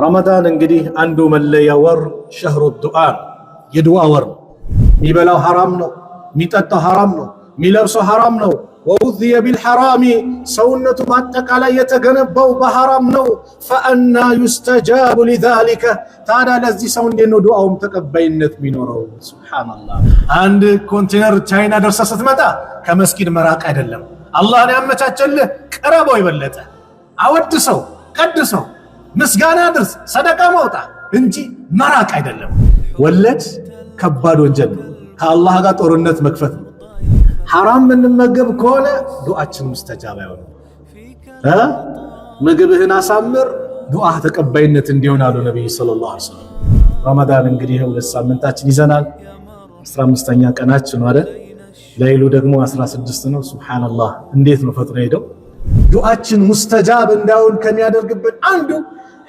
رمضان እንግዲህ አንዱ መለያ ወር شهر الدعاء የዱዓ ወር ሚበላው حرام ነው ሚጠጣው حرام ነው ሚለብሰው حرام ነው ووذي بالحرام ሰውነቱ ማጠቃላይ የተገነባው በحرام ነው فأنا يستجاب لذلك ታዲያ ለዚህ ሰው እንዴት ነው ዱዓውም ተቀባይነት ሚኖረው ሱብሃንአላህ አንድ ኮንቴነር ቻይና ደርሳ ስትመጣ ከመስጊድ መራቅ አይደለም አላህን ያመቻቸልህ ቀረበው ይበለጠ አወድሰው ቀድሰው ምስጋና ድርስ ሰደቃ ማውጣ እንጂ መራቅ አይደለም ወለድ ከባድ ወንጀል ነው ከአላህ ጋር ጦርነት መክፈት ነው حرام ምንመገብ ከሆነ ዱዓችን ሙስተጃባ ይሆናል ምግብህን አሳምር ዱዓ ተቀባይነት እንዲሆን አሉ ነብዩ ሰለላሁ ዐለይሂ ወሰለም ረመዳን እንግዲህ ሁለት ሳምንታችን ይዘናል 15ኛ ቀናችን ነው አይደል ለይሉ ደግሞ 16 ነው ሱብሃንአላህ እንዴት ነው ፈጥሮ ሄደው ዱዓችን ሙስተጃብ እንዳውን ከሚያደርግበት አንዱ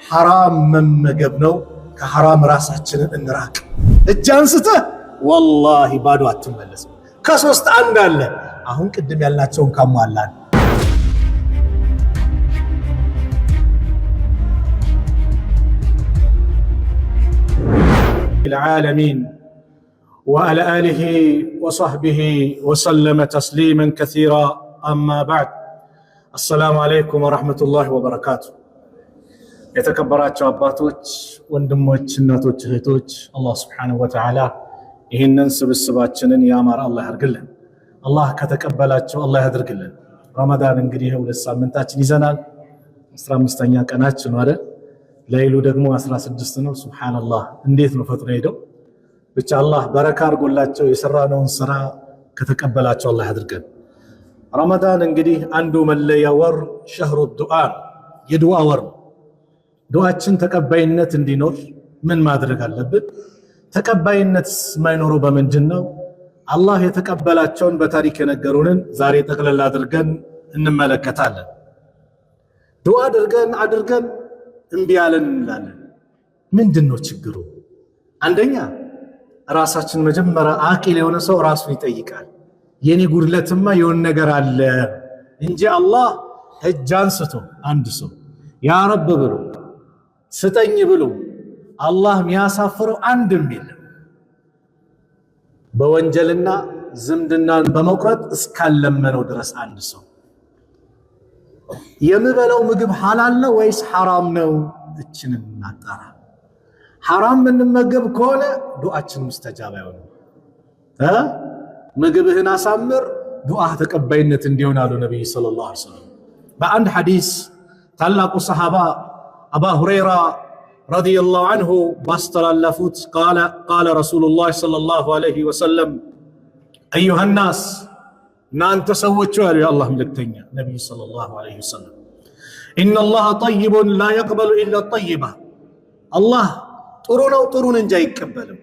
حرام መመገብ ነው ከሐራም ራሳችንን እንራቅ እጅ አንስተህ والله ባዶ አትመለስ ከሶስት አንድ አለ አሁን ቅድም ያልናቸውን ካሟላን العالمين وعلى آله وصحبه وسلم تسليما كثيرا أما بعد السلام عليكم ورحمة الله وبركاته የተከበራችሁ አባቶች ወንድሞች እናቶች እህቶች አላህ Subhanahu Wa Ta'ala ይሄንን ስብስባችንን ያማረ አላህ ያርግልን አላህ ከተቀበላቸው አላህ ያድርግልን ረመዳን እንግዲህ ሁለት ሳምንታችን ይዘናል 15ኛ ቀናችን ነው አይደል ለይሉ ደግሞ 16 ነው ሱብሃንአላህ እንዴት ነው ፈጥሮ ሄደው ብቻ አላህ በረካ አርጎላቸው የሰራነውን ስራ ከተቀበላቸው አላህ ያድርገን ረመዳን እንግዲህ አንዱ መለያ ወር شهر الدعاء የዱዓ ወር ዱዓችን ተቀባይነት እንዲኖር ምን ማድረግ አለብን ተቀባይነት ማይኖረው በመንጀነው አላህ የተቀበላቸውን በታሪክ የነገሩንን ዛሬ ተቀለል አድርገን እንመለከታለን ዱዓ አድርገን እንቢ ያለን እንላለን ምንድነው ችግሩ አንደኛ ራሳችን መጀመሪያ አቂል የሆነ ሰው ራሱን ይጠይቃል የኔ ጉድለትማ የሆነ ነገር አለ እንጂ አላህ እጅ አንስቶ አንድ ሰው ያ ረብ ብሎ ስጠኝ ብሎ አላህ የሚያሳፍረው አንድም የለም በወንጀልና ዝምድናን በመቁረጥ እስካለመነው ድረስ አንድ ሰው የምበለው ምግብ ሐላል ነው ወይስ حرام ነው እችንን እናጣራ حرام ምንመገብ ከሆነ ዱዓችን ሙስተጃባ ይሆናል ምግብህን አሳምር ዱዓ ተቀባይነት እንዲሆን አሉ ነብዩ ሰለላሁ ዐለይሂ ወሰለም በአንድ ሐዲስ ታላቁ ሰሃባ አባ ሁረይራ رضي الله عنه باستر اللفوت قال رسول الله صلى الله عليه وسلم أيها الناس نان تسوتشوا يا الله ملكتنيا نبي صلى الله عليه وسلم إن الله طيب لا يقبل إلا الطيبة الله طرون انجا يكبلم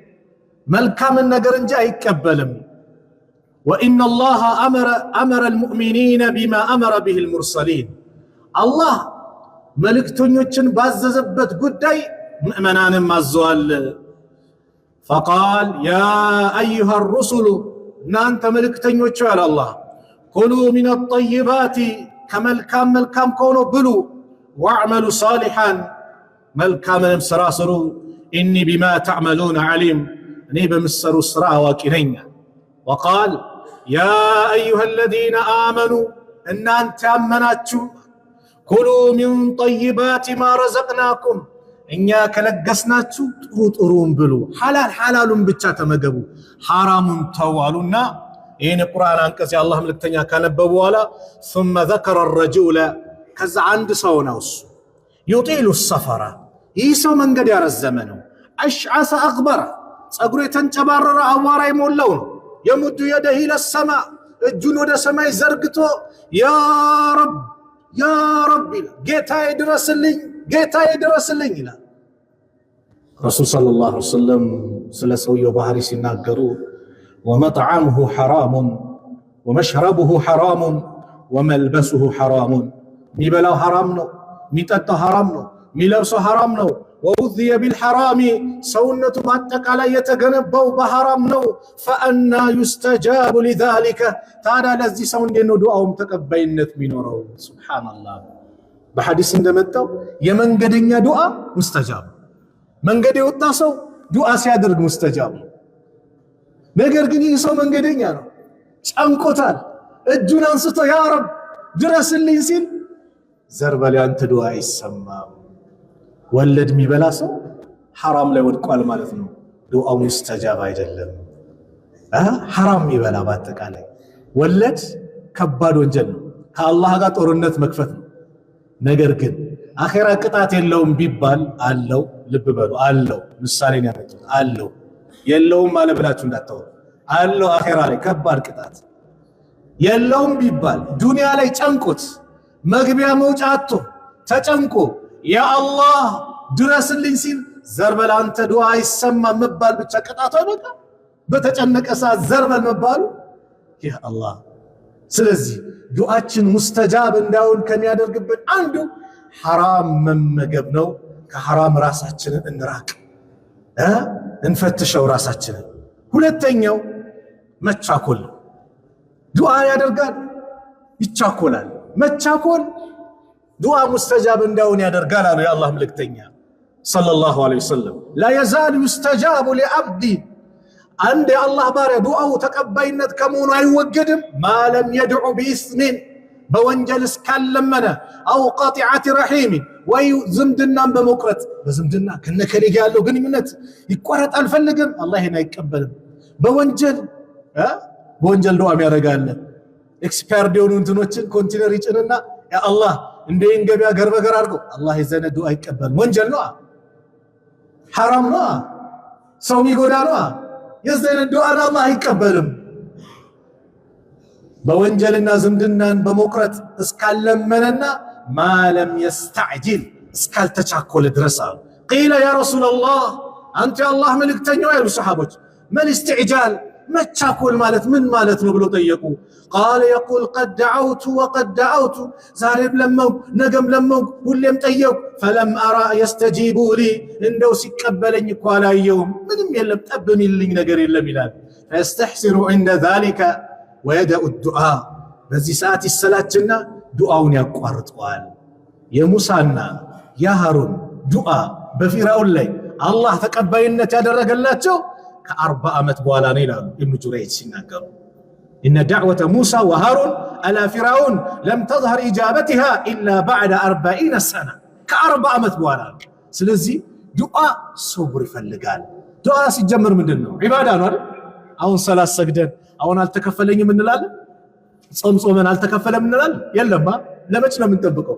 ملكا من نقر انجا يكبلم وإن الله أمر المؤمنين بما أمر به المرسلين الله ملكتنيوچن ባዘዘበት ጉዳይ ሙእመናንም አዘዋል فقال يا ايها الرسل እናንተ መልእክተኞች አለ አላህ كلوا من الطيبات ከመልካም ከሆነ ብሉ واعملوا صالحا መልካምንም ስራ ስሩ اني بما تعملون عليم እኔ በምትሰሩ ስራ አዋቂ ነኝ وقال يا ايها الذين امنوا እናንተ ያመናችሁ كلوا من طيبات ما رزقناكم እኛ ከለገስናችሁ ጥሩን ብሉ ሐላሉን ብቻ ተመገቡ حرامን ተዋሉና ይሄን ቁርአን አንቀጽ የአላህ መልእክተኛ ካነበቡ በኋላ ثم ذكر الرجل ከዛ አንድ ሰው ነው يطيل السفر ይህ ሰው መንገድ ያረዘመ ነው አሽዓሰ አግበረ ጸጉሩ የተንጨባረረ አዋራ ይሞላው ነው يمد يده الى السماء እጁን ወደ ሰማይ ዘርግቶ يا ربي ጌታዬ ድረስልኝ ይላል ረሱል ሰለላሁ ዐለይሂ ወሰለም ስለ ሰውየው ባህሪ ሲናገሩ ومطعمه حرام ومشربه حرام وملبسه حرام ሚበላው حرام ነው ሚጠጣው حرام ነው ሚለብሰው حرام ነው ووذي بالحرام ሰውነቱ ማጠቃላይ የተገነባው በحرام ነው فأنا يستجاب لذلك ታዲያ ለዚህ ሰው እንዴት ነው ዱዓውም ተቀባይነት ሚኖረው ሱብሃንአላህ በሐዲስ እንደመጣው የመንገደኛ ዱዓ ሙስተጃብ፣ መንገድ የወጣ ሰው ዱዓ ሲያደርግ ሙስተጃብ። ነገር ግን ይህ ሰው መንገደኛ ነው፣ ጨንቆታል። እጁን አንስቶ ያ ረብ ድረስልኝ ሲል ዘር በል ያንተ ዱዓ አይሰማም። ወለድ የሚበላ ሰው ሐራም ላይ ወድቋል ማለት ነው። ዱዓው ሙስተጃብ አይደለም። ሐራም ይበላ በአጠቃላይ ወለድ ከባድ ወንጀል ነው፣ ከአላህ ጋር ጦርነት መክፈት ነው። ነገር ግን አኺራ ቅጣት የለውም ቢባል አለው። ልብ በሉ አለው። ምሳሌ ነው ያመጡት። አለው የለውም ማለት ብላችሁ እንዳታወሩ። አለው አኺራ ላይ ከባድ ቅጣት የለውም ቢባል ዱንያ ላይ ጨንቆት መግቢያ መውጫ አጥቶ ተጨንቆ ያ አላህ ድረስልኝ ሲል ዘርበል አንተ ዱዓ አይሰማም መባል ብቻ ቅጣቱ አይበቃ? በተጨነቀ ሰዓት ዘርበል መባሉ ያ አላህ። ስለዚህ ዱዓችን ሙስተጃብ እንዳይሆን ከሚያደርግብን አንዱ ሐራም መመገብ ነው። ከሐራም ራሳችንን እንራቅ፣ እንፈትሸው ራሳችንን። ሁለተኛው መቻኮል። ዱዓ ያደርጋል ይቻኮላል። መቻኮል ዱዓ ሙስተጃብ እንዳይሆን ያደርጋል አሉ የአላህ መልእክተኛ ሰለላሁ ዐለይሂ ወሰለም። ላ የዛሉ ዩስተጃቡ ሊዐብዲ፣ አንድ የአላህ ባሪያ ዱዓው ተቀባይነት ከመሆኑ አይወገድም ማለም የድዑ ቢኢስሚን፣ በወንጀል እስካለመነ፣ አው ቃጢዐት ረሒሚን፣ ወይ ዝምድናን በመቁረጥ በዝምድና ከነከሌ ጋር ያለው ግንኙነት ይቆረጥ አልፈልግም፣ አላህ ይሄን አይቀበልም። በወንጀል ዱዓ ያደርጋል። ኤክስፓየርድ የሆኑ እንትኖችን ኮንቲነር ይጭንና ያ አላህ እንደይን ገበያ ገርበገር አድርገው፣ አላህ የዘነ ዱዓ አይቀበልም። ወንጀል ነው፣ ሐራም ነው፣ ሰው ይጎዳ ነው። የዘነ ዱዓ አላህ አይቀበልም። በወንጀልና ዝምድናን በመቁረጥ እስካለመነና ማለም የስተዕጂል እስካልተቻኮለ ድረስ አሉ። ቂለ ያ ረሱላላህ፣ አንተ የአላህ መልእክተኛው ያሉ ሰሓቦች መን እስትዕጃል መቻኮል ማለት ምን ማለት ነው ብሎ ጠየቁ። ቃለ የቁል ቀድ ደዐውቱ ወቀድ ደዐውቱ፣ ዛሬም ለመንኩ ነገም ለመንኩ ሁሌም ጠየቁ። ፈለም አራ የስተጂቡ ሊ፣ እንደው ሲቀበለኝ እኮ አላየውም፣ ምንም የለም ጠብ የሚልኝ ነገር የለም ይላል። ፈየስተሕሲሩ ዐንደ ዛሊከ ወየደኡ ዱዓ፣ በዚህ ሰዓት ይሰላችና ዱዓውን ያቋርጠዋል። የሙሳና የሃሩን ዱዓ በፊርዓውን ላይ አላህ ተቀባይነት ያደረገላቸው ከ40 ዓመት በኋላ ነው ይላሉ ኢብኑ ጁረይጅ ሲናገሩ። ኢነ ዳዕወተ ሙሳ ወሃሩን አላ ፊርዓውን ለም ተዝሀር ኢጃበቲሃ ኢላ ባዕደ 40 ሰና፣ ከ40 ዓመት በኋላ ነው። ስለዚህ ዱዓ ሶብር ይፈልጋል። ዱዓ ሲጀምር ምንድን ነው? ዒባዳ ነው አይደል? አሁን ሰላት ሰግደን አሁን አልተከፈለኝም እንላለን። ጾም ጾመን አልተከፈለም እንላለን። የለማ ለመች ነው የምንጠብቀው?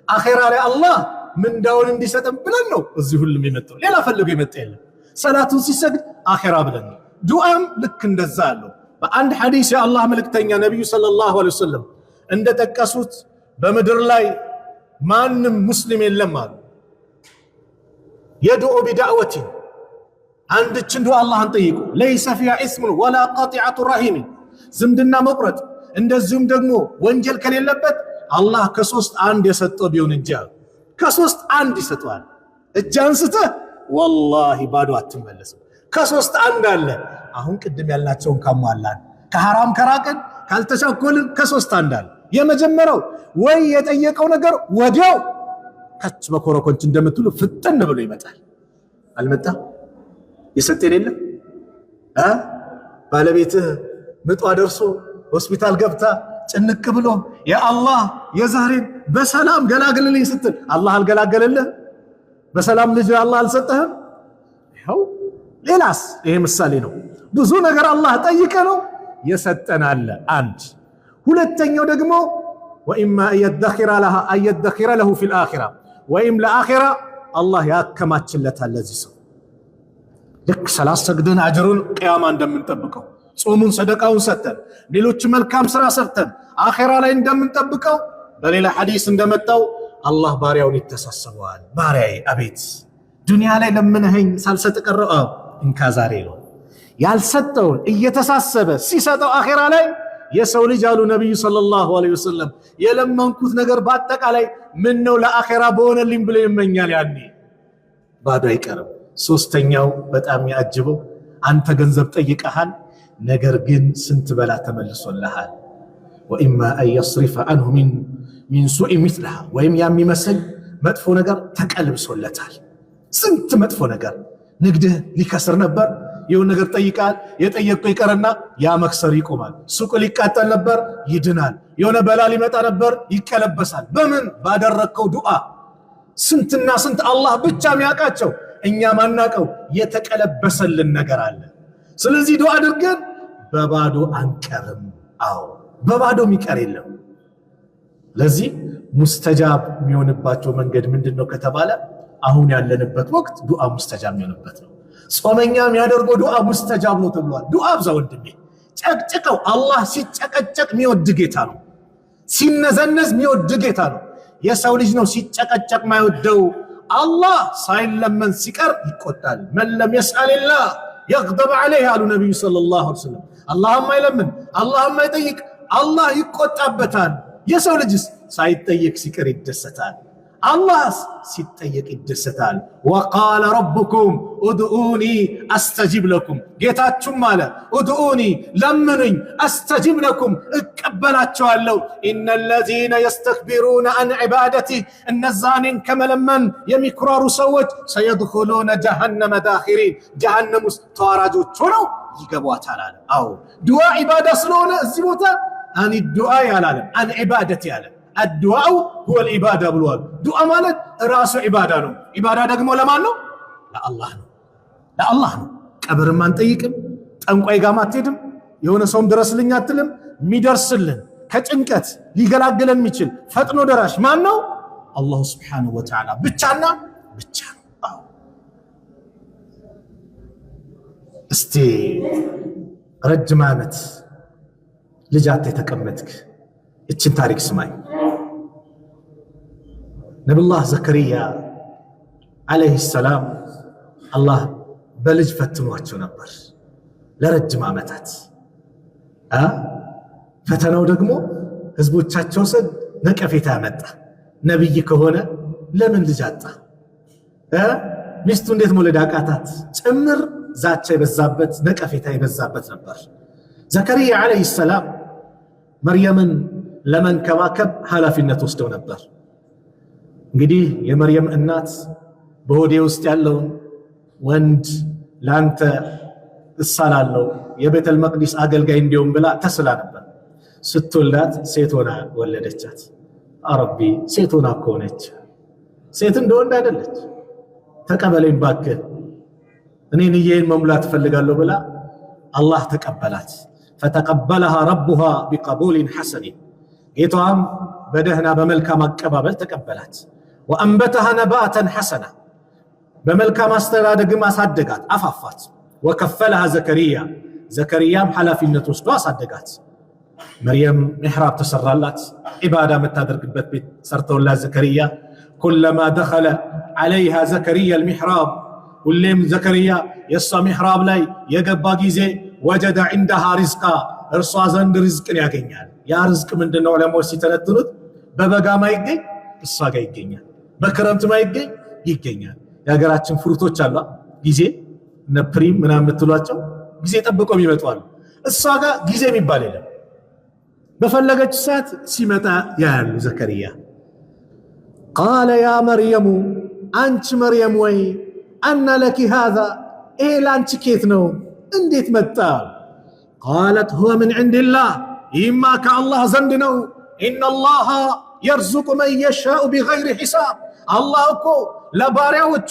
አኺራ ላይ አላህ ምንዳውን እንዲሰጠን ብለን ነው እዚህ ሁሉም የመጣው። ሌላ ፈልጎ የመጣ የለም። ሰላቱን ሲሰግድ አኺራ ብለን ነው። ዱዓም ልክ እንደዛ አለው። በአንድ ሐዲስ የአላህ መልእክተኛ ነቢዩ ሰለላሁ ዐለይሂ ወሰለም እንደጠቀሱት በምድር ላይ ማንም ሙስሊም የለም አሉ የድዑ ቢዳዕወቲን፣ አንድችን ዱዓ አላህን ጠይቁ፣ ለይሰ ፊሃ ኢስሙን ወላ ቃጢዐቱ ረሒም፣ ዝምድና መቁረጥ እንደዚሁም ደግሞ ወንጀል ከሌለበት አላህ ከሶስት አንድ የሰጠው ቢሆን እንጂ ከሶስት አንድ ይሰጠዋል። እጅ አንስተህ ወላሂ ባዶ አትመለስም። ከሶስት አንድ አለ። አሁን ቅድም ያልናቸውን ካሟላን፣ ከሐራም ከራቅን፣ ካልተቻኮልን ከሶስት አንድ አለ። የመጀመሪያው ወይ የጠየቀው ነገር ወዲያው ከች በኮረኮንች እንደምትሉ ፍጥን ብሎ ይመጣል። አልመጣ የሰጠን የለም። ባለቤትህ ምጧ ደርሶ ሆስፒታል ገብታ ጭንቅ ብሎ ያ አላህ የዛሬን በሰላም ገላግልልኝ ስትል አላህ አልገላገለልህ? በሰላም ልጅ አላህ አልሰጠህም? ይኸው ሌላስ ይሄ ምሳሌ ነው። ብዙ ነገር አላህ ጠይቀ ነው የሰጠን አለ። አንድ ሁለተኛው ደግሞ ወኢማ አየደኺረ ለሁ ፊል አኺራ፣ ወይም ለአኺራ አላህ ያከማችለታል ለዚህ ሰው። ልክ ሰላት ሰግደን አጅሩን ቅያማ እንደምንጠብቀው፣ ጾሙን ሰደቃውን ሰጥተን ሌሎች መልካም ስራ ሰርተን አኺራ ላይ እንደምንጠብቀው በሌላ ሐዲስ እንደመጣው አላህ ባሪያውን ይተሳሰበዋል። ባሪያዬ አቤት ዱንያ ላይ ለምንኸኝ ሳልሰጥ ቀረው እንካ ዛሬ ነው ያልሰጠውን እየተሳሰበ ሲሰጠው አኺራ ላይ የሰው ልጅ አሉ ነብዩ ሰለላሁ ዐለይሂ ወሰለም የለመንኩት ነገር በአጠቃላይ ምን ነው ለአኺራ በሆነልኝ ብሎ ይመኛል። ያኔ ባዶ አይቀርም። ሶስተኛው በጣም ያጅበው አንተ ገንዘብ ጠይቀሃል፣ ነገር ግን ስንት በላ ተመልሶልሃል። ወኢማ አን የስሪፈ አንሁ ሚን ሱኢ ሚስለሃ ወይም የሚመስል መጥፎ ነገር ተቀልብሶለታል። ስንት መጥፎ ነገር ንግድህ ሊከስር ነበር፣ የሆነ ነገር ጠይቃል፣ የጠየቀው ይቀርና ያ መክሰር ይቆማል። ሱቅ ሊቃጠል ነበር፣ ይድናል። የሆነ በላ ሊመጣ ነበር፣ ይቀለበሳል። በምን ባደረከው ዱዓ። ስንትና ስንት አላህ ብቻ የሚያውቃቸው እኛ ማናቀው የተቀለበሰልን ነገር አለ። ስለዚህ ዱዓ አድርገን በባዶ አንቀርም። አዎ በባዶ የሚቀር የለም። ለዚህ ሙስተጃብ የሚሆንባቸው መንገድ ምንድነው ከተባለ አሁን ያለንበት ወቅት ዱዓ ሙስተጃብ የሚሆንበት ነው። ጾመኛ የሚያደርገው ዱዓ ሙስተጃብ ነው ተብሏል። ዱዓ አብዛ ወንድሜ፣ ጨቅጭቀው። አላህ ሲጨቀጨቅ የሚወድ ጌታ ነው። ሲነዘነዝ የሚወድ ጌታ ነው። የሰው ልጅ ነው ሲጨቀጨቅ ማይወደው። አላህ ሳይለመን ሲቀር ይቆጣል። መን ለም የስአልላህ የግደብ ዐለይህ አሉ ነቢዩ ሰለላሁ ዐለይሂ ወሰለም። አላህም አይለምን አላህም አይጠይቅ አላህ ይቆጣበታል። የሰው ልጅስ ሳይጠየቅ ሲቀር ይደሰታል። አላህ ሲጠየቅ ይደሰታል። ወቃለ ረብኩም ኡድኡኒ አስተጂብ ለኩም፣ ጌታችሁም አለ ኡድኡኒ ለምኑኝ፣ አስተጂብ ለኩም እቀበላቸዋለሁ። ኢነ ለዚነ የስተክቢሩነ አን ዒባደቲ፣ እነዛኔን ከመለመን የሚኩራሩ ሰዎች ሰየድኹሉነ ጀሃነመ ዳኺሪን፣ ጀሃነም ውስጥ ተዋራጆች ሆነው ይገቧታል አለ። አዎ ዱዓ ዒባዳ ስለሆነ እዚህ ቦታ አን ዱዓ ያላለም አን ዒባደቲ ያለ الدعاء هو العبادة ብሏል። ዱዓ ማለት ራሱ ዒባዳ ነው። ዒባዳ ደግሞ ለማን ነው? ለአላህ ነው። ለአላህ ነው። ቀብርም አንጠይቅም፣ ጠንቋይ ጋር አትሄድም፣ የሆነ ሰውም ድረስልኝ አትልም። የሚደርስልን ከጭንቀት ሊገላግለን የሚችል ፈጥኖ ደራሽ ማን ነው? አላሁ ሱብሓነሁ ወተዓላ ብቻና ብቻ ነው። አዎ እስቲ ረጅም ዓመት ልጅ አጥተህ ተቀመጥክ፣ እችን ታሪክ ስማኝ። ነብዩላህ ዘከሪያ አለይሂ ሰላም አላህ በልጅ ፈትኗቸው ነበር ለረጅም ዓመታት። ፈተናው ደግሞ ህዝቦቻቸው ዘንድ ነቀፌታ ያመጣ። ነብይ ከሆነ ለምን ልጅ አጣ? ሚስቱ እንዴት መውለድ አቃታት? ጭምር ዛቻ የበዛበት ነቀፌታ የበዛበት ነበር። ዘከሪያ አለይሂ ሰላም መርየምን ለመንከባከብ ኃላፊነት ወስደው ነበር። እንግዲህ የመርየም እናት በሆዴ ውስጥ ያለውን ወንድ ላንተ እሳላለሁ የቤተል መቅዲስ አገልጋይ እንዲሆን ብላ ተስላ ነበር። ስትወልዳት ሴት ሆና ወለደቻት። አረቢ ሴት ሆና ከሆነች ሴት እንደወንድ አይደለች። ተቀበለኝ ባክህ እኔን ይሄን መሙላት ፈልጋለሁ ብላ አላህ ተቀበላት። فتقبلها ربها بقبول حسن، ጌታዋም በደህና በመልካም አቀባበል ተቀበላት። وأنبتها نباتا حسنا، በመልካም አስተዳደግም አሳደጋት አፋፋት። وكفلها زكريا، ዘከሪያም ኃላፊነት ወስዶ አሳደጋት። መርየም محراب ተሰራላት፣ ኢባዳ የምታደርግበት ቤት ሰርተውላት ዘከሪያ። كلما دخل عليها زكريا المحراب، ሁሌም ዘከሪያ የሷ محراب ላይ የገባ ጊዜ ወጀደ عندها رزقا፣ እርሷ ዘንድ ርዝቅን ያገኛል። ያ ርዝቅ ምንድነው? ለሞት ሲተነትኑት በበጋ ማይገኝ እሷ ጋር ይገኛል፣ በክረምት ማይገኝ ይገኛል። የሀገራችን ፍሩቶች አሉ ጊዜ እነ ፕሪም ምናምን የምትሏቸው ጊዜ ጠብቀው ይመጣሉ። እሷ ጋር ጊዜ የሚባል የለም። በፈለገች ሰዓት ሲመጣ ያያሉ ዘከሪያ። قال يا مريم، አንቺ መርየም ወይ አነ ለኪ هذا، ይሄ ላንቺ ኬት ነው እንዴት መጣ? قالت هو من عند الله، ይማ ከአላህ ዘንድ ነው። إن الله يرزق من يشاء بغير حساب، አላህ እኮ ለባሪያዎቹ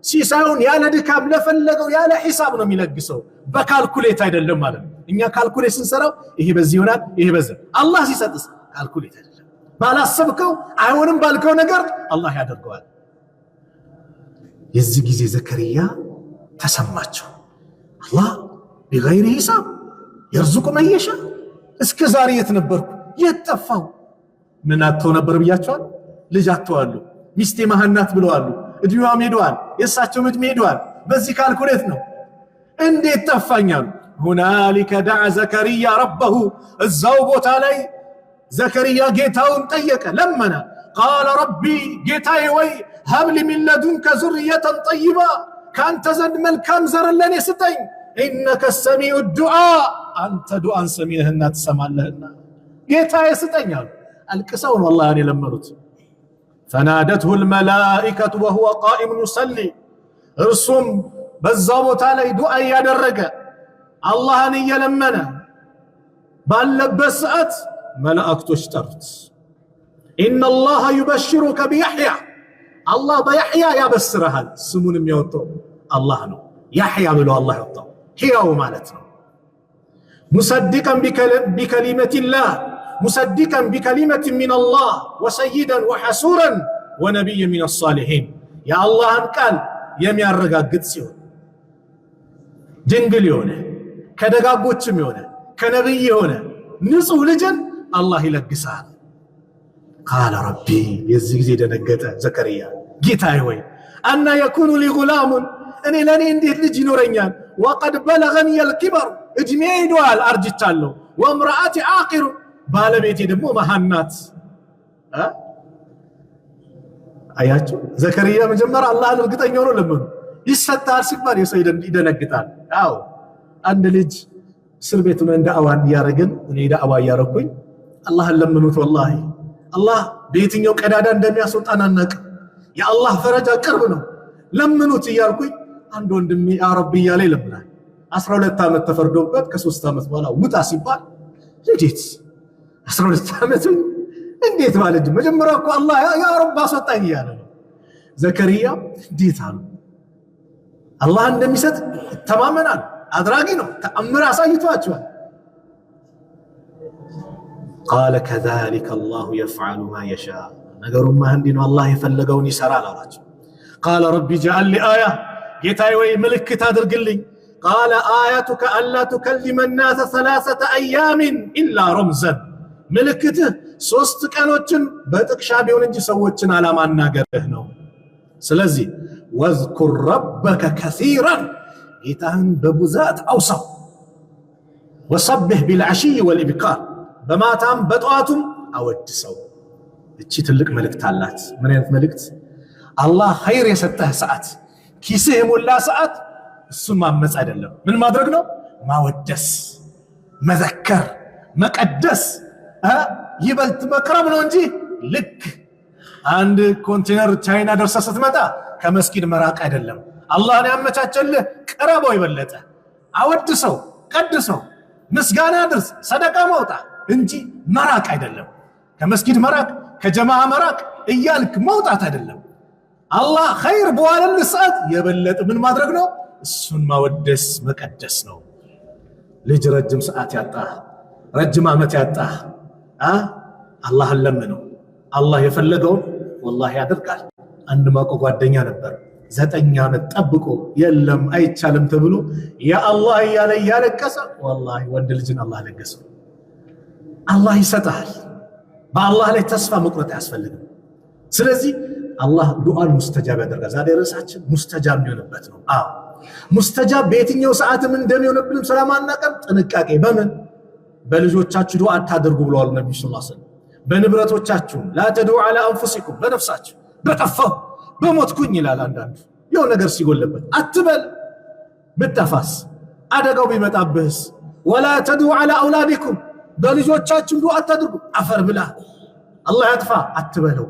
ሲሳዩን ያለ ድካም ለፈለገው ያለ ሒሳብ ነው የሚለግሰው፣ በካልኩሌት አይደለም ማለት ነው። እኛ ካልኩሌት ስንሰራው ይሄ በዚህ ይሆናል ይሄ በዚህ። አላህ ሲሰጥስ ካልኩሌት አይደለም፣ ባላሰብከው አይሆንም ባልከው ነገር አላህ ያደርገዋል። የዚህ ጊዜ ዘከሪያ ተሰማቸው። አላህ بغير حساب يرزق من يشاء። እስከ ዛሬ የት ነበርኩ? የት ጠፋሁ? ምን አጥተው ነበር ብያቸዋል። ልጅ አጥተዋል፣ ሚስቴ መሃናት ብለዋል፣ እድሜዋም ሄዷል፣ የእሳቸው እድሜ ሄዷል። በዚህ ካልኩሌት ነው እንዴት ጠፋኛል? هنالك دعا زكريا ربه، እዛው ቦታ ላይ ዘከሪያ ጌታውን ጠየቀ፣ ለመነ። قال ربي ጌታዬ ወይ هب لي من لدنك ذرية طيبة፣ ካንተ ዘንድ መልካም ዘር ለኔ ስጠኝ። إنك السميع الدعاء، አንተ ዱዓን ሰሚነህና ትሰማለህና። ጌታዬ ስጠኝ አሉ። አልቅሰው ነው አላህን የለመኑት። فنادته الملائكة وهو قائم يصلي እርሱም በዛው ቦታ ላይ ዱዓ ያደረገ አላህን እየለመነ ባለበት ሰዓት መላእክቶች ጠሩት። إن الله يبشرك بيحيى الله بيحيى ያበስረሃል። ስሙን የሚያወጣው አላህ ነው። يحيى ብሎ አላህ ያወጣው ሕያው ማለት ነው። مصدقا بكلمة الله مصدقا بكلمة من الله وسيدا وحسورا ونبيا من الصالحين يا الله قال የሚያረጋግጥ ሲሆን ድንግል የሆነ ከደጋጎችም የሆነ ከነብይ የሆነ ንጹህ ልጅን አላህ ይለግሳል። قال ربي የዚህ ጊዜ ደነገጠ ዘከርያ ጌታዬ ሆይ አና يكون لي غلام እኔ ለኔ እንዴት ልጅ ይኖረኛል? وقد بلغني الكبر እድሜ ሄዷል አርጅቻለሁ። وامرأتي عاقر ባለቤቴ ደግሞ መሃናት። አያችሁ ዘከርያ መጀመሪያ አላህን እርግጠኛ ሆኖ ለምን ይሰጣል ሲባል የሰው ይደነግጣል። አዎ አንድ ልጅ እስር ቤት ነው ዳዕዋን ያረጋል። እኔ ዳዕዋ ያረኩኝ አላህን ለምኑት ወላሂ አላህ በየትኛው ቀዳዳ እንደሚያስወጣን አናውቅም። የአላህ ፈረጃ ቅርብ ነው ለምኑት እያልኩኝ አንድ ወንድሜ ያ ረቢ እያለ ይለምናል። 12 ዓመት ተፈርዶበት ከ3 ዓመት በኋላ ውጣ ሲባል እንዴት 12 ዓመት እንዴት ማለት መጀመሪያ እኮ አላህ ያ ረብ አስወጣኝ እያለ ነው። ዘከርያ እንዴት አሉ አላህ እንደሚሰጥ ተማመናል። አድራጊ ነው ተአምር አሳይቷቸዋል። قال كذلك الله يفعل ما يشاء ነገሩማ እንዲህ ነው አላህ የፈለገውን ይሰራል አላቸው። قال ربي اجعل لي آية ጌታዬ ወይ ምልክት አድርግልኝ። قال آياتك ألا تكلم الناس 3 أيام إلا رمزا ምልክትህ 3 ቀኖችን በጥቅሻ ቢሆን እንጂ ሰዎችን አላማናገርህ ነው። ስለዚህ واذكر ربك كثيرا ጌታህን በብዛት አውሳው وسبح بالعشي والإبكار በማታም በጧቱም አወድሰው። እቺ ትልቅ መልእክት አላት። ምን አይነት መልእክት? አላህ ኸይር የሰጠህ ሰዓት ኪስህ የሞላ ሰዓት እሱን ማመጽ አይደለም። ምን ማድረግ ነው? ማወደስ፣ መዘከር፣ መቀደስ ይበልጥ መክረም ነው እንጂ ልክ አንድ ኮንቴነር ቻይና ደርሰ ስትመጣ ከመስጊድ መራቅ አይደለም። አላህን ያመቻቸልህ ቅረበው፣ ይበለጠ አወድሰው፣ ቀድሰው፣ ምስጋና አድርስ፣ ሰደቃ ማውጣ እንጂ መራቅ አይደለም። ከመስጊድ መራቅ፣ ከጀማዓ መራቅ እያልክ መውጣት አይደለም። አላህ ኸይር በዋለልህ ሰዓት የበለጠ ምን ማድረግ ነው? እሱን ማወደስ መቀደስ ነው። ልጅ ረጅም ሰዓት ያጣ ረጅም ዓመት ያጣ አላህን ለምነው። አላህ የፈለገውን ወላሂ ያደርጋል። አንድ ማቆ ጓደኛ ነበር 9 ዓመት ጠብቆ የለም አይቻልም ተብሎ ያ አላህ እያለ ያለቀሰ ወላሂ ወንድ ልጅን አላህ ለገሰው። አላህ ይሰጣል። በአላህ ላይ ተስፋ መቁረጥ አያስፈልግም። ስለዚህ አላህ ዱዓን ሙስተጃብ ያደርጋል። ዛሬ ርዕሳችን ሙስተጃብ የሚሆንበት ነው። ሙስተጃብ በየትኛው ሰዓትም እንደሚሆንብንም ስለማናቀም ጥንቃቄ በምን በልጆቻችሁ ዱዓ አታድርጉ ብለዋል ነብዩ ሰለላሁ ዐለይሂ ወሰለም። በንብረቶቻችሁ ላ ተድዑ ዐላ አንፉሲኩም በነፍሳችሁ በጠፋው በሞትኩኝ ይላል። አንዳንዱ የው ነገር ሲጎልበት አትበል። ብትጠፋስ አደጋው ቢመጣብህስ? ወላ ተድዑ ዐላ አውላዲኩም በልጆቻችሁ ዱዓ አታድርጉ። አፈር ብላ አላህ ያጥፋ አትበለው።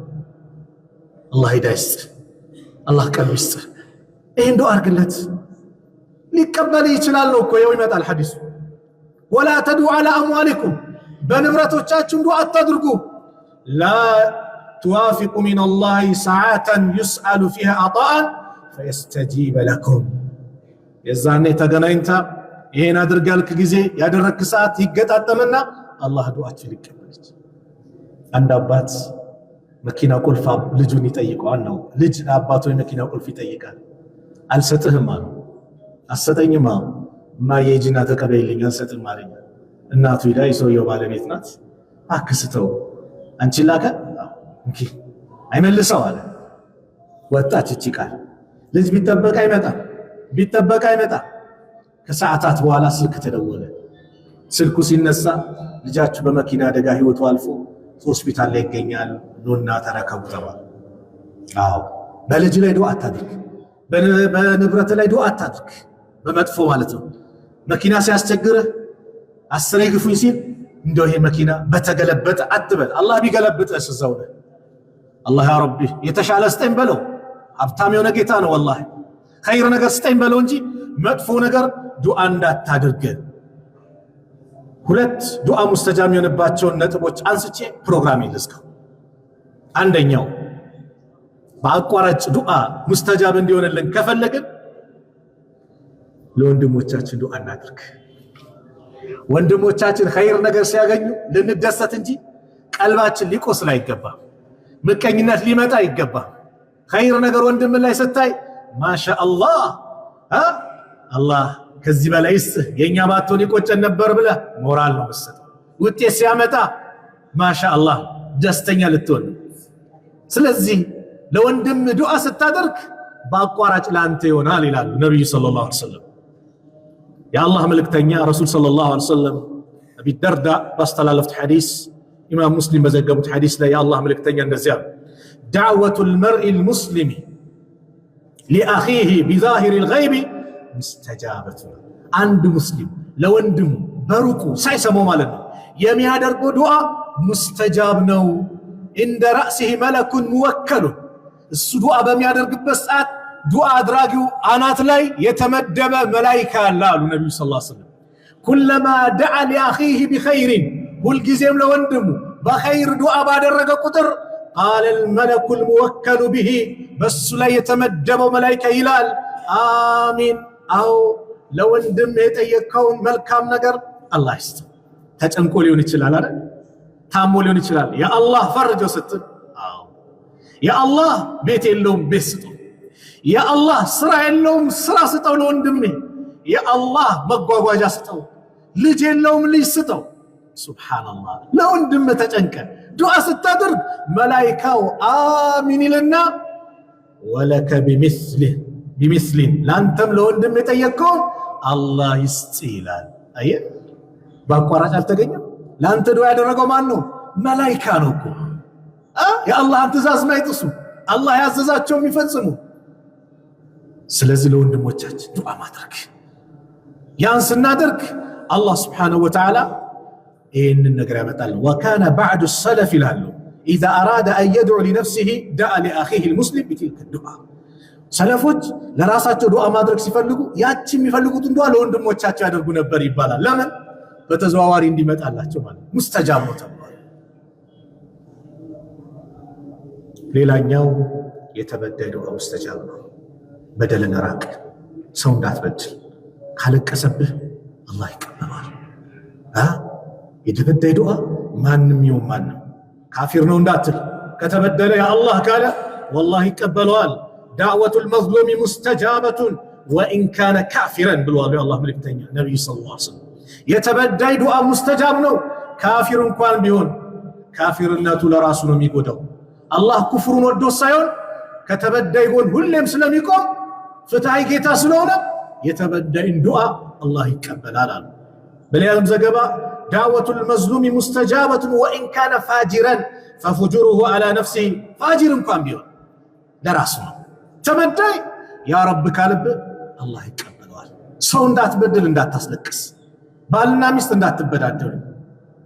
አላህ ሂዳይስ አላህ ቀልብ ይስጥ። ይሄን ዱዓ አድርግለት ሊቀበል ይችላል ነው እኮ የው ይመጣል ሐዲሱ። ወላ ተድዑ ዐላ አምዋሊኩም በንብረቶቻችሁ ዱዓ አታድርጉ። ላ ትዋፊቁ ሚነላሂ ሰዓተን ዩስአሉ ፊሃ አጣአን ፈየስተጂበ ለኩም የዛኔ ተገናኝታ ይሄን አድርጋልክ ጊዜ ያደረክ ሰዓት ይገጣጠምና አላህ ዱዓችን ይቀበላል። አንድ አባት መኪና ቁልፍ ልጁን ይጠይቀዋል ነው። ልጅ አባቱ የመኪና ቁልፍ ይጠይቃል። አልሰጥህም አሉ። አሰጠኝም አሉ። ማየጂና ተቀበይልኝ አልሰጥም አለኝ። እናቱ ይዳ የሰውየው ባለቤት ናት። አክስተው አንቺ ላከ እንኪ አይመልሰው አለ። ወጣች እቺ ቃል ልጅ ቢጠበቅ አይመጣ ከሰዓታት በኋላ ስልክ ተደወለ። ስልኩ ሲነሳ ልጃችሁ በመኪና አደጋ ህይወቱ አልፎ ሆስፒታል ላይ ይገኛል፣ ኑና ተረከቡ ተባለ። በልጅ ላይ ዱዓ አታድርግ፣ በንብረት ላይ ዱዓ አታድርግ። በመጥፎ ማለት ነው። መኪና ሲያስቸግርህ 10 ግፉኝ ሲል እንደው ይሄ መኪና በተገለበጠ አትበል። አላህ ቢገለብጥስ እዛው ነህ። አላህ ያ ረቢ የተሻለ ስጠኝ በለው። ሀብታም የሆነ ጌታ ነው ወላሂ። ኸይር ነገር ስጠኝ በለው እንጂ መጥፎ ነገር ዱዓ እንዳታድርግ። ሁለት ዱዓ ሙስተጃብ የሆነባቸውን ነጥቦች አንስቼ ፕሮግራም ይልስከው። አንደኛው በአቋራጭ ዱዓ ሙስተጃብ እንዲሆንልን ከፈለግን ለወንድሞቻችን ዱዓ እናድርግ። ወንድሞቻችን ኸይር ነገር ሲያገኙ ልንደሰት እንጂ ቀልባችን ሊቆስል አይገባም። ምቀኝነት ሊመጣ አይገባም። ኸይር ነገር ወንድም ላይ ስታይ ማሻአላህ አላህ ከዚህ በላይስ የኛ ባትሆን ይቆጨን ነበር ብለህ ሞራል ነው መስጠት። ውጤት ሲያመጣ ማሻአላህ ደስተኛ ልትሆን። ስለዚህ ለወንድም ዱዓ ስታደርግ በአቋራጭ ላንተ ይሆናል ይላሉ ነብዩ ሰለላሁ ዐለይሂ ወሰለም። የአላህ መልእክተኛ ረሱል ሰለላሁ ዐለይሂ ወሰለም አቢ ደርዳ ባስተላለፉት ሐዲስ ኢማም ሙስሊም በዘገቡት ሐዲስ ላይ የአላህ መልእክተኛ እንደዚህ አሉ። ዳዕወቱል መርኢል ሙስሊሚ ሊአኺሂ ቢዛሂሪል ገይቢ ሙስተጃበቱ። አንድ ሙስሊም ለወንድሙ በሩቁ ሳይሰማው ማለት ነው የሚያደርገው ዱዓ ሙስተጃብ ነው። እንደ ረእሲሂ መለኩን ሙወከሉን። እሱ ዱዓ በሚያደርግበት ሰዓት ዱዓ አድራጊው አናት ላይ የተመደበ መላኢካ አለ አሉ ነብዩ ሰለላሁ ዐለይሂ ወሰለም። ኩለማ ደዓ ሊአኺሂ ቢኸይሪን፣ ሁልጊዜም ለወንድሙ በኸይር ዱዓ ባደረገ ቁጥር ቃለል መለኩል ሙወከሉ ቢሂ፣ በሱ ላይ የተመደበው መላኢካ ይላል አሚን። አው ለወንድም የጠየቀውን መልካም ነገር አላህ ይስጥ። ተጨንቆ ሊሆን ይችላል አይደል? ታሞ ሊሆን ይችላል። ያ አላህ ፈርጀው ስትል አው ያ አላህ ቤት የለውም ቤት ስጠው፣ ያ አላህ ስራ የለውም ስራ ስጠው ለወንድሜ፣ ያ አላህ መጓጓዣ ስጠው፣ ልጅ የለውም ልጅ ስጠው። ሱብሃንአላህ ለወንድም ተጨንቀ ዱዓ ስታደርግ መላኢካው አሚን ይልና ወለከ ቢሚስሊን ላንተም ለወንድም የጠየቀው አላህ ይስጥ ይላል። አየ በአቋራጭ አልተገኘም። ላንተ ዱዓ ያደረገው ማን ነው? መላኢካ ነው እኮ። የአላህን ትእዛዝ ማይጥሱ አላህ ያዘዛቸው የሚፈጽሙ። ስለዚህ ለወንድሞቻችን ዱዓ ማድረግ፣ ያን ስናደርግ አላህ ስብሓነሁ ወተዓላ ይህንን ነገር ያመጣል። ወካነ ባዕዱ ሰለፍ ይላሉ ኢዛ አራደ አን የድዑ ሊነፍሲሂ ደዓ ሊአኺሂ ልሙስሊም ቢቲልከ ዱዓ። ሰለፎች ለራሳቸው ዱዓ ማድረግ ሲፈልጉ ያቺ የሚፈልጉትን ዱዓ ለወንድሞቻቸው ያደርጉ ነበር ይባላል። ለምን? በተዘዋዋሪ እንዲመጣላቸው ማለት ሙስተጃብ ነው ተብሏል። ሌላኛው የተበደለ ዱዓ ሙስተጃብ ነው። በደልን ራቅ፣ ሰው እንዳትበድል። ካለቀሰብህ አላህ ይቀበላል። የተበደለ ዱዓ ማንም ይሁን ማንም ካፊር ነው እንዳትል። ከተበደለ ያ አላህ ካለ والله ይቀበለዋል። ዳዕወቱል መዝሉሚ ሙስተጃበቱን ወኢን ካነ ካፊረን ብለዋል የአላህ መልእክተኛ ነብዩ ሰለላሁ ዐለይሂ ወሰለም። የተበዳይ ዱዓ ሙስተጃብ ነው ካፊር እንኳን ቢሆን። ካፊርነቱ ለራሱ ነው የሚጎዳው። አላህ ኩፍሩን ወዶ ሳይሆን ከተበዳይ ጎን ሁሌም ስለሚቆም ፍትሃዊ ጌታ ስለሆነ የተበዳይን ዱዓ አላህ ይቀበላል አሉ። በሌላም ዘገባ ዳዕወቱል መዝሉሚ ሙስተጃበቱን ወኢን ካነ ፋጅረን ፈፉጁሩሁ ዐላ ነፍሲሂ፣ ፋጅር እንኳን ቢሆን ለራሱ ነው። ተበዳይ ያ ረብ ካልብህ አላህ ይቀበለዋል። ሰው እንዳትበድል፣ እንዳታስለቅስ፣ ባልና ሚስት እንዳትበዳደሉ፣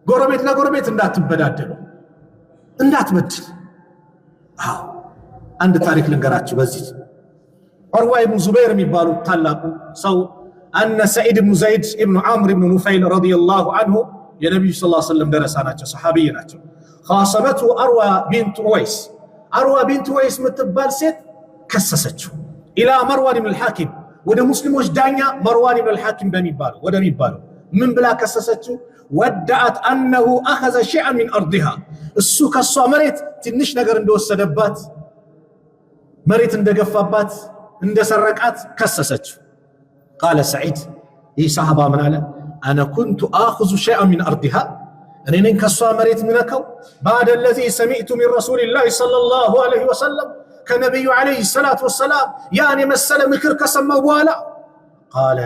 ጎረቤት ለጎረቤት እንዳትበዳደሉ፣ እንዳትበድል። አዎ አንድ ታሪክ ልንገራችሁ። በዚህ ዑርዋ ኢብኑ ዙበይር የሚባሉ ታላቁ ሰው አነ ሰዒድ ኢብኑ ዘይድ ኢብኑ ዐምር ኢብኑ ኑፈይል ረዲየላሁ ዐንሁ የነብዩ ሰለላሁ ዐለይሂ ወሰለም ደረሳ ናቸው፣ ሰሐቢይ ናቸው። ኻሰበቱ አርዋ ቢንት ኡወይስ፣ አርዋ ቢንት ኡወይስ የምትባል ሴት ከሰሰችው ኢላ መርዋን ኢብኑ አልሐኪም፣ ወደ ሙስሊሞች ዳኛ መርዋን ኢብኑ አልሐኪም ወደሚባለው ምን ብላ ከሰሰችው? ወደዐት አነሁ አኸዘ ሸይአን ሚን አርዲሃ፣ እሱ ከሷ መሬት ትንሽ ነገር እንደወሰደባት፣ መሬት እንደገፋባት፣ እንደሰረቃት ከሰሰችው። ቃለ ሰዒድ፣ ይህ ሰሃባ ምን አለ? አነ ኩንቱ አኹዙ ሸይአን ሚን አርዲሃ፣ እኔ ነኝ ከሷ መሬት ምነካው። ባዕደ ለዚ ሰሚዕቱ ሚን ረሱሊላሂ ሰለላሁ ዐለይሂ ወሰለም፣ ከነቢዩ ዐለይሂ ሰላቱ ወሰላም ያን የመሰለ ምክር ከሰማው በኋላ። ቃለ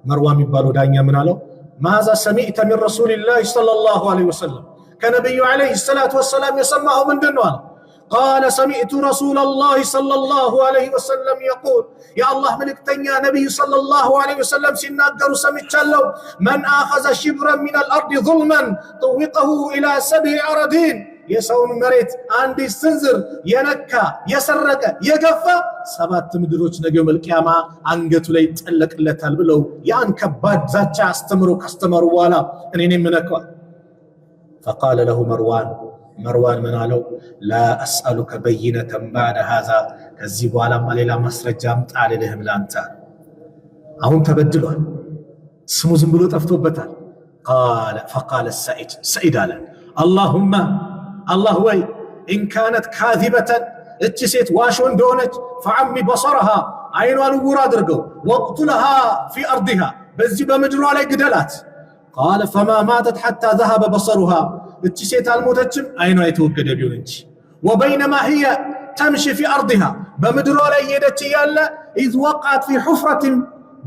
መርዋ የሚባለው ዳኛ ምን አለው? ማዛ ሰሚዕተ ሚን ረሱሊላሂ ሰለላሁ ዐለይሂ ወሰለም፣ ከነቢዩ ዐለይሂ ሰላቱ ወሰላም የሰማኸው ምንድን ነው አለ። قال سمعت رسول الله صلى الله عليه وسلم يقول يا الله ملكتنيا نبي صلى الله عليه وسلم سيناገሩ ሰምቻለሁ من أخذ شبرا من الأرض ظلما طوقه إلى 7 أراضين የሰውን መሬት አንድ ስንዝር የነካ የሰረቀ የገፋ 7 ምድሮች ነገ መልቂያማ አንገቱ ላይ ይጠለቅለታል ብለው ያን ከባድ ዛቻ አስተምሮ ካስተማሩ በኋላ እኔንም መነካው فقال له مروان من قالوا لا أسألك بينة بعد هذا ከዚህ በኋላ ማሌላ ማስረጃ አምጣልህም ላንተ አሁን ተበድሏል ስሙ ዝም ብሎ ጠፍቶበታል فقال السعيد قال اللهم الله وي إن كانت كاذبة اتسيت واشون دونج فعمي بصرها عينوان ورا درقو واقتلها في أرضها بزي بمجروا علي قدلات قال فما ماتت حتى ذهب بصرها اتسيت الموتجم عينوان يتوقد بيونج وبينما هي تمشي في أرضها بمجروا علي يدتي يالا إذ وقعت في حفرة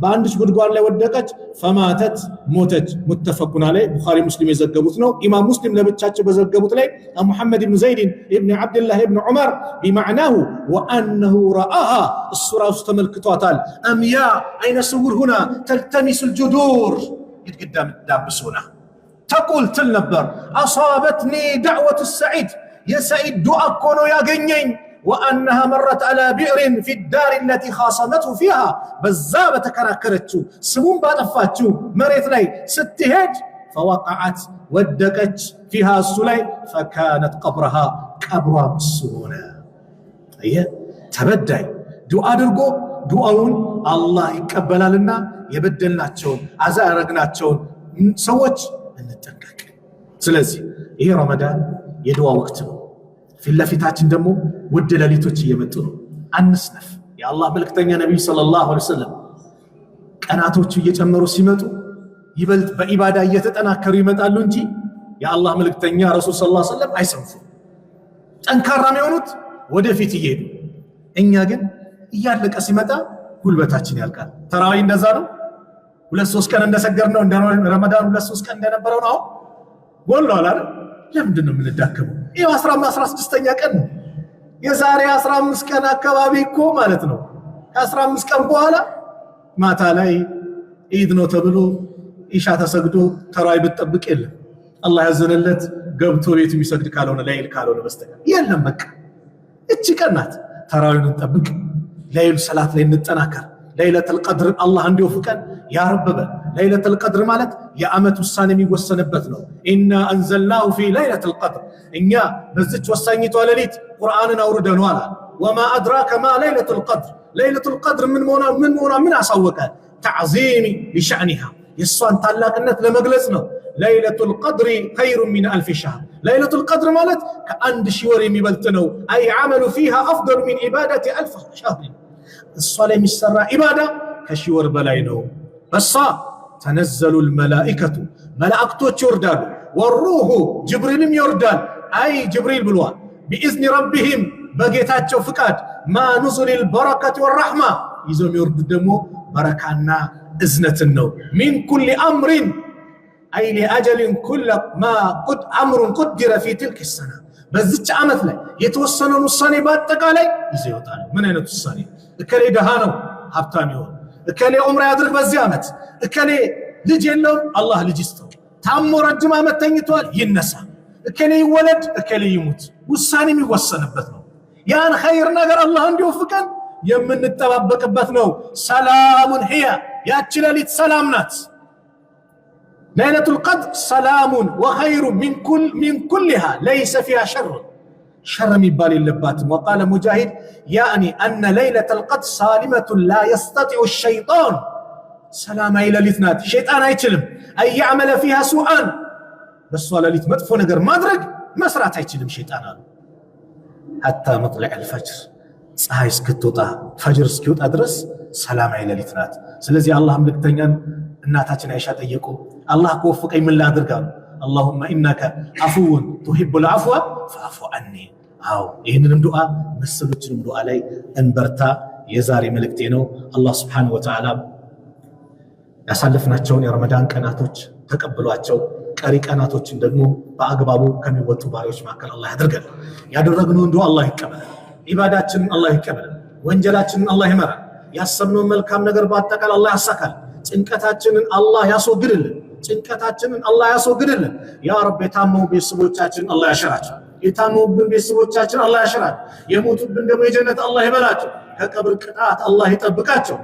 باندش ጉድጓድ ላይ ወደቀች فماتت موتت متفق عليه بخاري مسلم يዘገቡት ነው ኢማም ሙስሊም ለብቻቸው በዘገቡት ላይ محمد بن زيد ابن عبد الله ابن عمر بمعناه وانه راها السوره استملكتوታል اميا اين سور هنا تلتمس الجذور قدام دابسونا تقول تلنبر اصابتني دعوه السعيد يا سعيد دعاء كونو ያገኘኝ وأنها مرت على بئر في الدار التي خاصمته فيها بزابة كراكرتشو سمون باطفاتشو مريت لي ستهج فوقعت ودكت فيها السلي فكانت قبرها كبرها بالسهولة هي تبدأ دعاء درقو دعاون الله يقبل لنا يبدلنا تشون عزارقنا تشون سوت እንጠንቀቅ ስለዚህ ይሄ ረመዳን የዱዓ ወቅት ነው في اللفتات دمو ود لليتوች እየመጡ ነው አንስነፍ የአላህ መልእክተኛ ነብዩ ሰለላሁ ዐለይሂ ወሰለም ቀናቶቹ እየጨመሩ ሲመጡ ይበልጥ በኢባዳ እየተጠናከሩ ይመጣሉ እንጂ የአላህ መልእክተኛ ረሱል ሰለላሁ ዐለይሂ ወሰለም አይሰንፉ ጠንካራ የሚሆኑት ወደፊት ይሄዱ እኛ ግን እያለቀ ሲመጣ ጉልበታችን ያልቃል ተራዊ እንደዛ ነው 2-3 ቀን እንደሰገርነው እንደ ረመዳን 2-3 ቀን እንደነበረው ነው ወላሂ አይደል ለምንድን ነው የምንዳከመው ይሄው 16ኛ ቀን የዛሬ 15 ቀን አካባቢ እኮ ማለት ነው ከ15 ቀን በኋላ ማታ ላይ ኢድ ነው ተብሎ ኢሻ ተሰግዶ ተራዊ ብትጠብቅ የለም አላህ ያዘነለት ገብቶ ቤቱ የሚሰግድ ካልሆነ ላይል ካልሆነ በስተቀር የለም በቃ እቺ ቀናት ተራዊን እንጠብቅ ላይል ሰላት ላይ እንጠናከር ليلة القدر الله عنده فكان يا رب ليلة القدر مالت يا أمة السنة ميوسنبت له إنا أنزلناه في ليلة القدر إنيا بزت وسانيت وليت قرآننا أوردن ولا وما أدراك ما ليلة القدر من أصوك تعظيمي لشأنها يسوان تلاك النت لمجلسنا ليلة القدر خير من 1000 شهر ليلة القدر مالت كأند شوري مبلتنو أي عمل فيها أفضل من عبادة 1000 شهر الصلاة مسترى عبادة كشور بلاينو بس تنزل الملائكة ملائكة يردان والروح جبريل يردان أي جبريل بلوان بإذن ربهم بقيتات فكات ما نزل البركة والرحمة يزوم يرد دمو بركانا إذنة النوم من كل أمر أي لأجل كل ما قد أمر قدر في تلك السنة بزتش عمت لي يتوصلون الصانبات تقالي يزيوطان من أين توصاني እከሌ ደሃ ነው ሀብታም ይሆን እከሌ ዑምራ ያድርግ በዚህ አመት እከሌ ልጅ የለውም አላህ ልጅ ይስጠው ታሞ ረጅም አመት ተኝቷል ይነሳ እከሌ ይወለድ እከሌ ይሙት ውሳኔ የሚወሰንበት ነው ያን ኸይር ነገር አላህ እንዲወፍቀን የምንጠባበቅበት ነው ሰላሙን هي ያቺ ሌሊት ሰላም ናት ليلة القدر سلام وخير من كلها ليس فيها شر ميبال اللبات وقال مجاهد يعني أن ليلة القدر سالمة لا يستطيع الشيطان سلام إلى الاثنات شيطان يتلم أن يعمل فيها سوءا بس ولا ليت مدفو نقر مدرق مسرات يتلم شيطان حتى مطلع الفجر ፀሐይ እስክትወጣ ፈጅር እስኪወጣ ድረስ ሰላም አይለ ሊትናት ስለዚህ አላህ መልእክተኛን እናታችን አይሻ ጠየቁ አላህ ከወፈቀኝ ምን ላድርግ አሉ اللهم انك عفو تحب العفو فاعف عني አው ይሄንንም ዱዓ መሰሎችንም ዱዓ ላይ እንበርታ የዛሬ መልእክቴ ነው አላህ Subhanahu Wa Ta'ala ያሳለፍናቸውን የረመዳን ቀናቶች ተቀበሏቸው ቀሪ ቀናቶችን ደግሞ በአግባቡ ከሚወጡ ባሪዎች መካከል አላህ ያድርገን። ያደረግነውን ዱዓ አላህ ይቀበል። ኢባዳችንን አላህ ይቀበል። ወንጀላችንን አላህ ይመራል። ያሰብነውን መልካም ነገር በአጠቃላይ አላህ ያሳካል። ጭንቀታችንን አላህ ያስወግድልን። ጭንቀታችንን አላህ ያስወግድልን። ያ ረብ የታመሙ ቤተሰቦቻችንን አላህ ያሽራቸው። የታመሙብን ቤተሰቦቻችን አላህ ያሽራቸው። የሞቱብን ደግሞ የጀነት አላህ ይበላቸው። ከቀብር ቅጣት አላህ ይጠብቃቸው።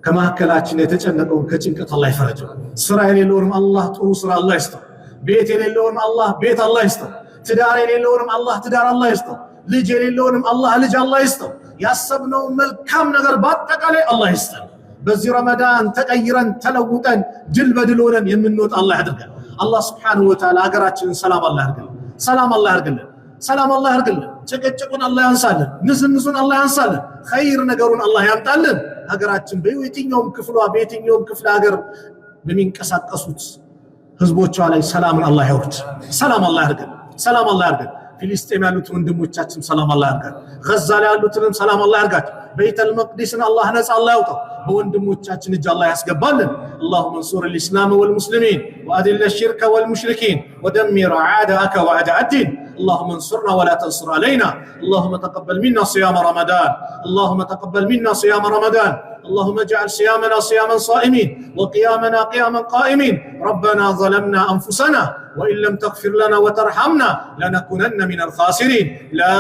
ከማከላችን የተጨነቀውን ከጭንቀት አላህ ይፈረጀው። ስራ የሌለውንም አላህ ጥሩ ስራ አላህ ይስጠው። ቤት የሌለውንም አላህ ቤት አላህ ይስጠው። ትዳር የሌለውንም አላህ ትዳር አላህ ይስጠው። ልጅ የሌለውንም አላህ ልጅ አላህ ይስጠው። ያሰብነው መልካም ነገር በአጠቃላይ አላህ ይስጠን። በዚህ ረመዳን ተቀይረን ተለውጠን ድል በድል ሆነን የምንወጣ አላህ ያድርገን። አላህ Subhanahu Wa Ta'ala ሀገራችንን ሰላም አላህ ያድርግልን። ሰላም አላህ ያድርግልን። ሰላም አላህ ያድርግልን። ጭቅጭቁን አላህ ያንሳልን። ንስንሱን አላህ ያንሳልን። ኸይር ነገሩን አላህ ያምጣልን። ሀገራችን በየትኛውም ክፍሏ በየትኛውም ክፍለ ሀገር በሚንቀሳቀሱት ህዝቦቿ ላይ ሰላምን አላህ ያውርድ። ሰላም አላህ ያድርገን። ሰላም አላህ ያድርገን። ፊልስጤም ያሉት ወንድሞቻችን ሰላም አላህ ያድርጋቸው። ገዛ ላይ ያሉትንም ሰላም አላህ ያድርጋቸው። በይተል መቅዲስን አላህ ነፃ አላህ ያውጣው። በወንድሞቻችን እጅ አላህ ያስገባልን። اللهم انصر الإسلام والمسلمين وأذل الشرك والمشركين ودمر أعداءك وأعداء الدين. اللهم انصرنا ولا تنصر علينا. اللهم تقبل منا صيام رمضان. اللهم تقبل منا صيام رمضان. اللهم اجعل صيامنا صياما صائمين وقيامنا قياما قائمين. ربنا ظلمنا أنفسنا وإن لم تغفر لنا وترحمنا لنكونن من الخاسرين. لا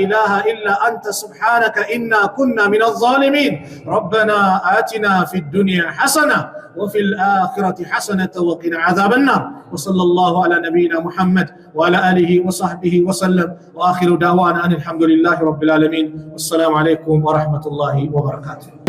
إله إلا أنت سبحانك إنا كنا من الظالمين. ربنا آتنا في الدنيا حسنة وفي الآخرة حسنة وقنا عذاب النار. وصلى الله على نبينا محمد وعلى آله وصحبه وسلم. وآخر دعوانا أن الحمد لله رب العالمين. والسلام عليكم ورحمة الله وبركاته.